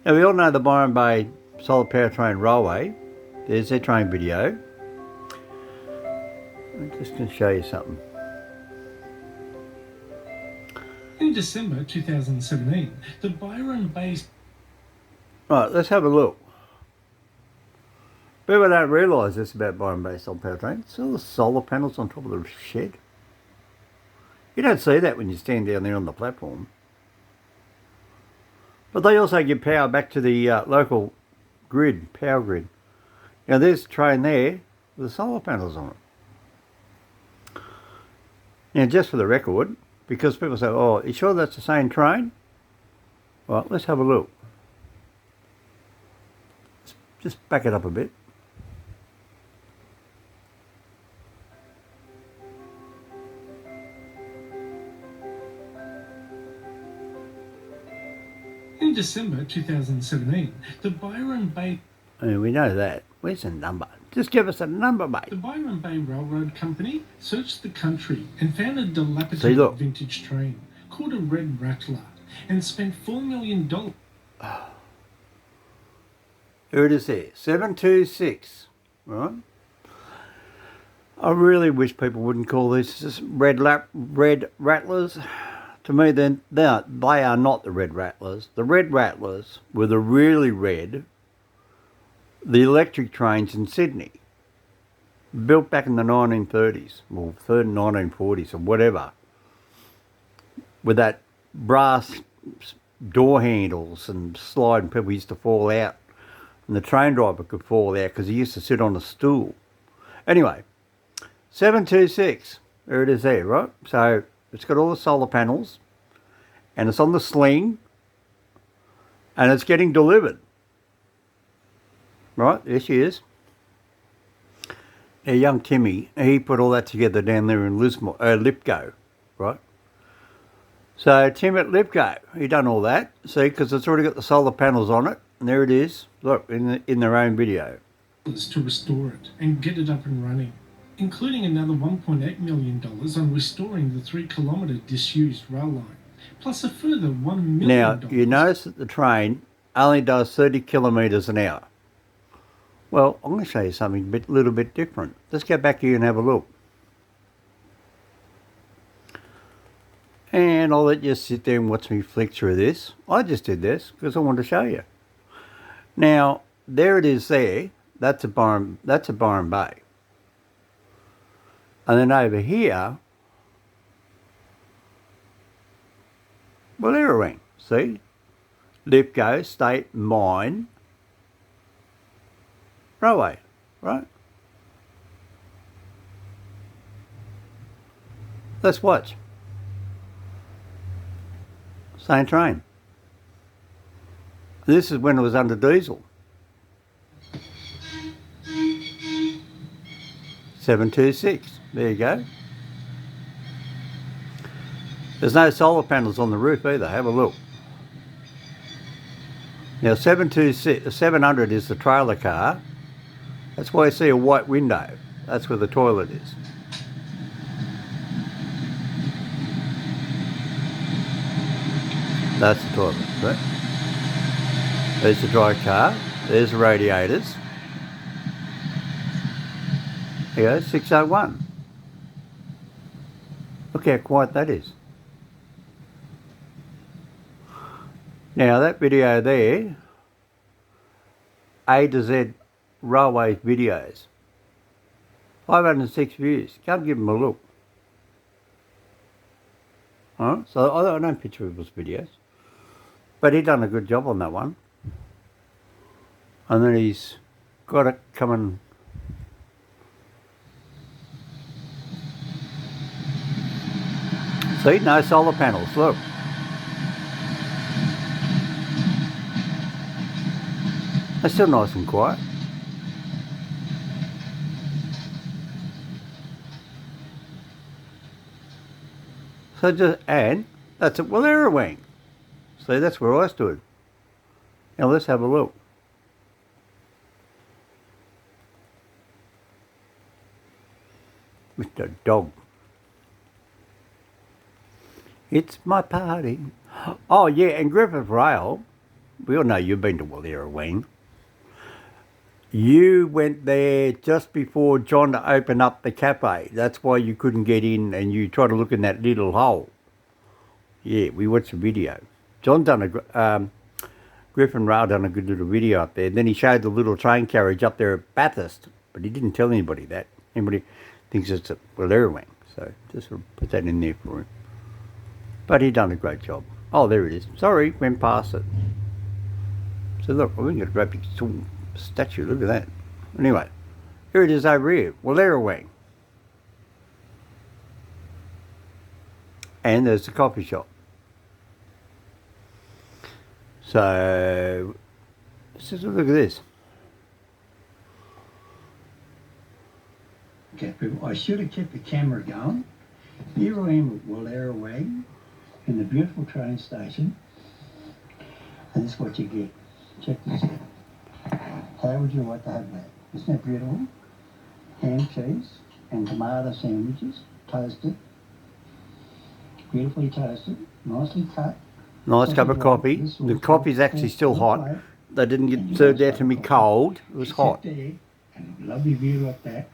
Now we all know the Byron Bay solar powertrain railway. There's their train video. I'm just going to show you something. In December 2017, the Byron Bay... Right, let's have a look. People don't realise this about Byron Bay solar powertrain. It's all the solar panels on top of the shed. You don't see that when you stand down there on the platform. But they also give power back to the local grid, power grid. Now there's a train there with the solar panels on it. Now just for the record, because people say, oh, are you sure that's the same train? Well, let's have a look. Just back it up a bit. In December 2017, the Byron Bay... We know that. Where's the number? Just give us a number, mate. The Byron Bay Railroad Company searched the country and found a dilapidated vintage train called a Red Rattler and spent $4 million. Here it is there, 726, right? I really wish people wouldn't call these just red rattlers. To me, they are not the red rattlers. The red rattlers were the really red, the electric trains in Sydney, built back in the 1930s, or 1940s, or whatever, with that brass door handles and slide, and people used to fall out, and the train driver could fall out because he used to sit on a stool. Anyway, 726, there it is there, right? So it's got all the solar panels, and it's on the sling, and it's getting delivered. Right, there she is. Now, young Timmy, he put all that together down there in Lipco, right? So Tim at Lipco, he done all that, see, because it's already got the solar panels on it, and there it is. Look, in their own video. To restore it and get it up and running, including another $1.8 million on restoring the 3-kilometre disused rail line, plus a further $1 million. Now, you notice that the train only does 30 kilometres an hour. Well, I'm going to show you something a little bit different. Let's go back here and have a look. And I'll let you sit there and watch me flick through this. I just did this because I wanted to show you. Now, there it is there. That's a Byron Bay. And then over here, Wallerawang, see? Lipco, State, Mine, Railway, right? Let's watch. Same train. This is when it was under diesel. 726, there you go. There's no solar panels on the roof either, have a look. Now 700 is the trailer car. That's why you see a white window. That's where the toilet is. That's the toilet, right? There's the dry car. There's the radiators. Here you go, 601. Look how quiet that is. Now that video there, A to Z Railway videos, 506 views. Come give them a look. Alright, so I don't picture people's videos, but he done a good job on that one. And then he's got it coming. See, no solar panels, look. They're still nice and quiet. So just, and that's at Wallerawang. See, that's where I stood. Now let's have a look. Mr. Dog. It's my party. Oh yeah, and Griffith Rail, We all know you've been to Wallerawang. You went there just before John opened up the cafe. That's why you couldn't get in, and you tried to look in that little hole. Yeah, we watched the video. John done Griffin Rail done a good little video up there. And then he showed the little train carriage up there at Bathurst, but he didn't tell anybody that. Anybody thinks it's at Wallerawang, so just sort of put that in there for him. But he done a great job. Oh, there it is. Sorry, went past it. So look, we can get a great big statue. Look at that. Anyway, here it is over here, Wallerawang. And there's the coffee shop. So, let's just look at this. Okay, people, I should have kept the camera going. Here I am at Wallerawang in the beautiful train station. And this is what you get. Check this out. How would you like to have that? Isn't that beautiful? Ham, cheese, and tomato sandwiches, toasted. Beautifully toasted, nicely cut. Nice cup of coffee. The coffee's actually still hot. They didn't get served out to me cold. It was hot. Lovely view like that.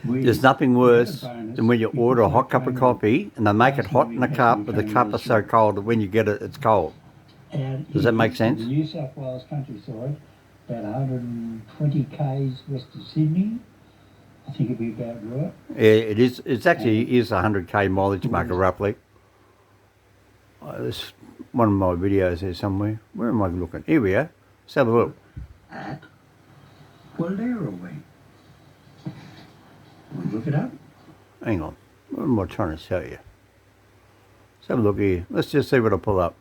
There's nothing worse than when you order a hot cup of coffee and they make it hot in a cup, but the cup is so cold that when you get it, it's cold. Does that make sense? The New South Wales countryside, about 120 k's west of Sydney. I think it'd be about right. Yeah, it is. It's actually is 100k mileage marker roughly. There's one of my videos here somewhere. Where am I looking? Here we are. Let's have a look. At Wallerawang. Look it up. Hang on. What am I trying to show you? Let's have a look here. Let's just see what I pull up.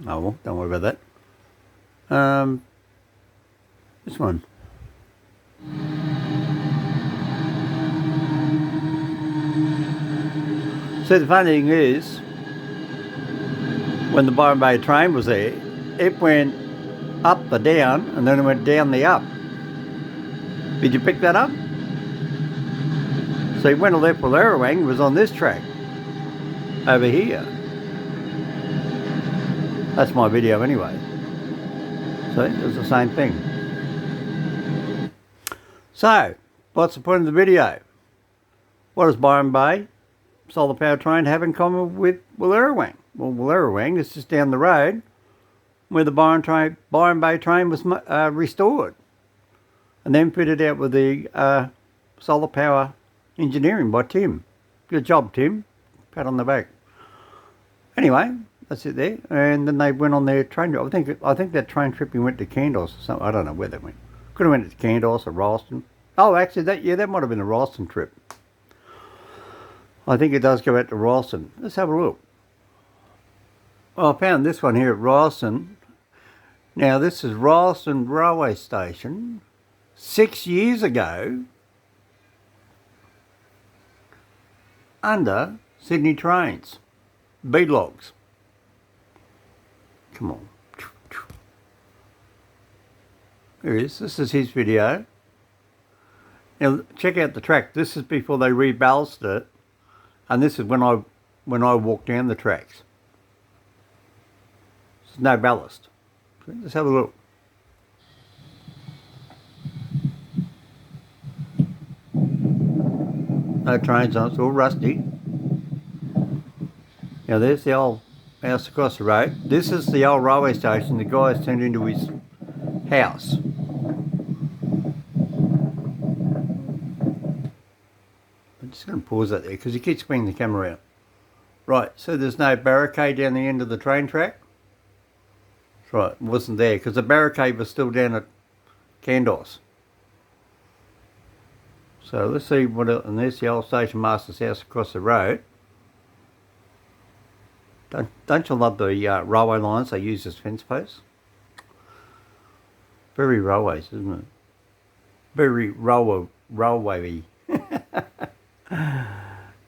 Oh, well, don't worry about that. This one. See, the funny thing is, when the Byron Bay train was there, it went up the down and then it went down the up. Did you pick that up? So when I left Wallerawang, it was on this track over here. That's my video anyway. See, it was the same thing. So, what's the point of the video? What does Byron Bay solar power train have in common with Wallerawang? Well, Wallerawang is just down the road where the Byron Bay train was restored and then fitted out with the solar power engineering by Tim. Good job, Tim. Pat on the back. Anyway, that's it there. And then they went on their train trip. I think that train trip went to Kandos or something. I don't know where they went. Could have went to Kandos or Ralston. Oh, actually, that might have been a Ralston trip. I think it does go out to Ralston. Let's have a look. Well, I found this one here at Ralston. Now, this is Ralston Railway Station. 6 years ago, under Sydney Trains. B-logs. Come on. Here it is. This is his video. Now, check out the track. This is before they reballasted it. And this is when I walked down the tracks. There's no ballast. Let's have a look. No trains on it, it's all rusty. Now there's the old house across the road. This is the old railway station the guy's turned into his house. I'm just going to pause that there because he keeps swinging the camera out. Right, so there's no barricade down the end of the train track. That's right, it wasn't there because the barricade was still down at Kandos. So let's see what else, and there's the old station master's house across the road. Don't you love the railway lines they use as fence posts? Very railways, isn't it? Very railway-y.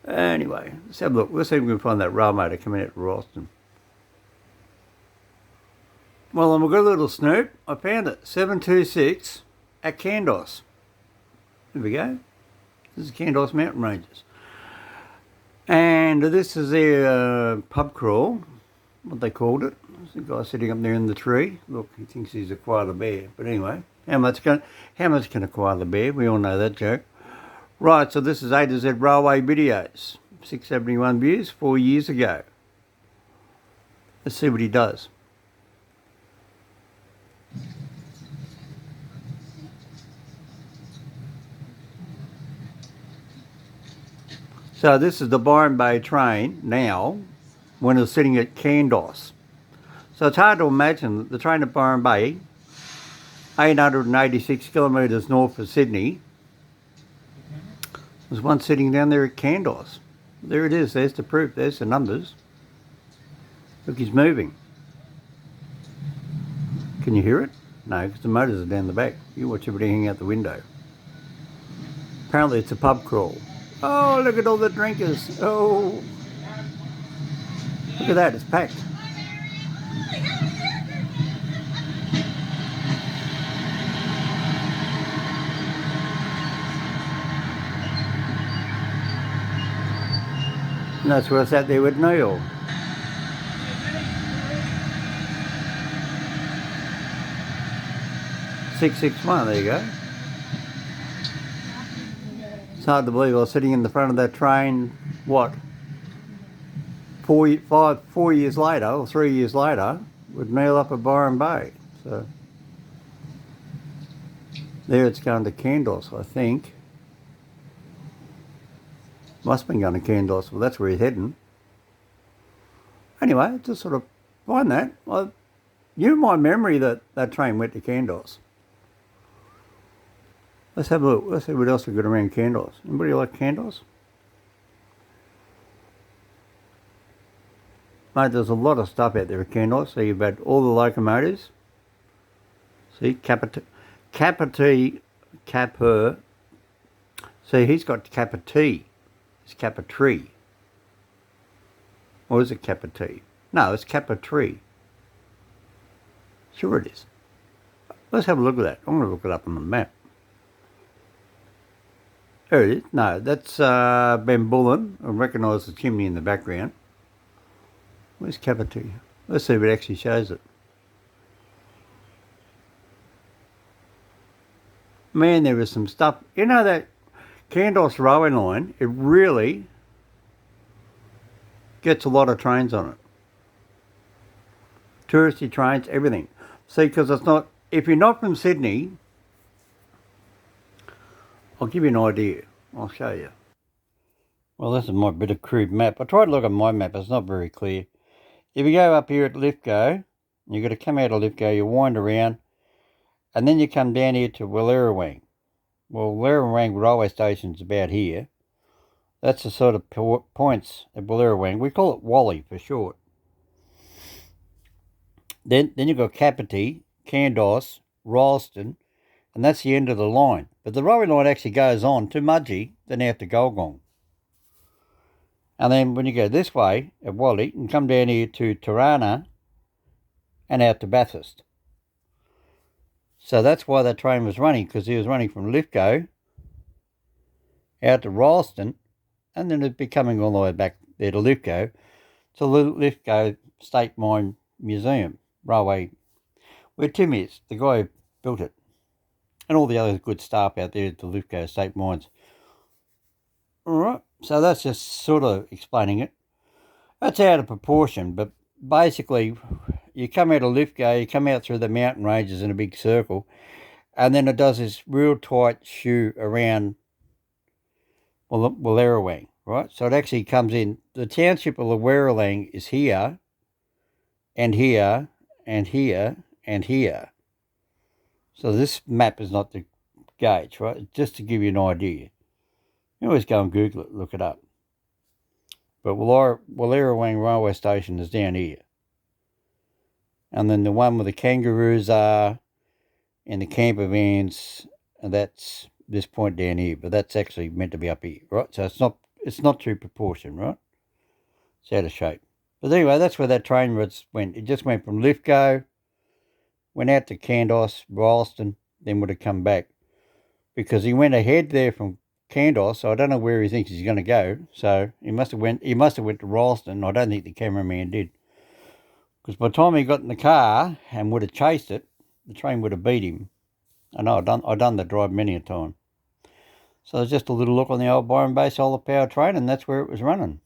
Anyway, let's have a look. Let's see if we can find that rail motor coming out of Ralston. Well, I'm a good little snoop. I found it. 726 at Kandos. There we go. This is Kandos Mountain Ranges. And this is their pub crawl, what they called it. There's a guy sitting up there in the tree. Look, he thinks he's a koala bear. But anyway, how much can a koala bear? We all know that joke. Right, so this is A to Z Railway videos. 671 views 4 years ago. Let's see what he does. So this is the Byron Bay train now, when it was sitting at Kandos. So it's hard to imagine that the train at Byron Bay, 886 kilometres north of Sydney, there's one sitting down there at Kandos. There it is, there's the proof, there's the numbers. Look, he's moving. Can you hear it? No, because the motors are down the back. You watch everybody hang out the window. Apparently it's a pub crawl. Oh, look at all the drinkers. Oh, look at that, it's packed. And that's where I sat there with Neil. "661", there you go. It's hard to believe I was sitting in the front of that train, what, 4 years later, or 3 years later, with Neil up at Byron Bay. So there it's going to Kandos, I think. Must have been going to Kandos. Well, that's where he's heading. Anyway, just sort of find that. You my memory that that train went to Kandos. Let's have a look. Let's see what else we've got around Kandos. Anybody like Kandos? Mate, there's a lot of stuff out there at Kandos. So you've had all the locomotives. See, Capper. See, he's got Kappa T. It's Kappa Tree. Or is it Kappa T? No, it's Kappa Tree. Sure it is. Let's have a look at that. I'm going to look it up on the map. There it is. No, that's Ben Bullen. I recognise the chimney in the background. Where's Kappa T? Let's see if it actually shows it. Man, there is some stuff. You know that Kandos railway line, it really gets a lot of trains on it. Touristy trains, everything. See, because it's not, if you're not from Sydney, I'll give you an idea. I'll show you. Well, this is my bit of crude map. I tried to look at my map, it's not very clear. If you go up here at Lithgow, you've got to come out of Lithgow, you wind around, and then you come down here to Wallerawang. Well, Wallerawang railway station's about here. That's the sort of points at Wallerawang. We call it Wally for short. Then you've got Kapiti, Kandos, Ralston, and that's the end of the line. But the railway line actually goes on to Mudgee, then out to Golgong. And then when you go this way at Wally, you can come down here to Tirana and out to Bathurst. So that's why that train was running, because he was running from Lithgow out to Ralston, and then it'd be coming all the way back there to Lithgow, to Lithgow State Mine Museum, railway, where Tim is, the guy who built it, and all the other good staff out there at the Lithgow State Mines. Alright, so that's just sort of explaining it. That's out of proportion, but basically, you come out of Lithgow, you come out through the mountain ranges in a big circle, and then it does this real tight shoe around Wallerawang, right? So it actually comes in, the township of Wallerawang is here, and here, and here, and here. So this map is not the gauge, right? Just to give you an idea. You always go and Google it, look it up. But Wallerawang railway station is down here. And then the one where the kangaroos are and the camper vans, and that's this point down here. But that's actually meant to be up here, right? So it's not true proportion, right? It's out of shape. But anyway, that's where that train went. It just went from Lithgow, went out to Kandos, Ralston, then would have come back. Because he went ahead there from Kandos, so I don't know where he thinks he's going to go. So he must have went to Ralston. I don't think the cameraman did, because by the time he got in the car and would have chased it, the train would have beat him. I know I've done the drive many a time. So there's just a little look on the old Byron Bay solar power train, and that's where it was running.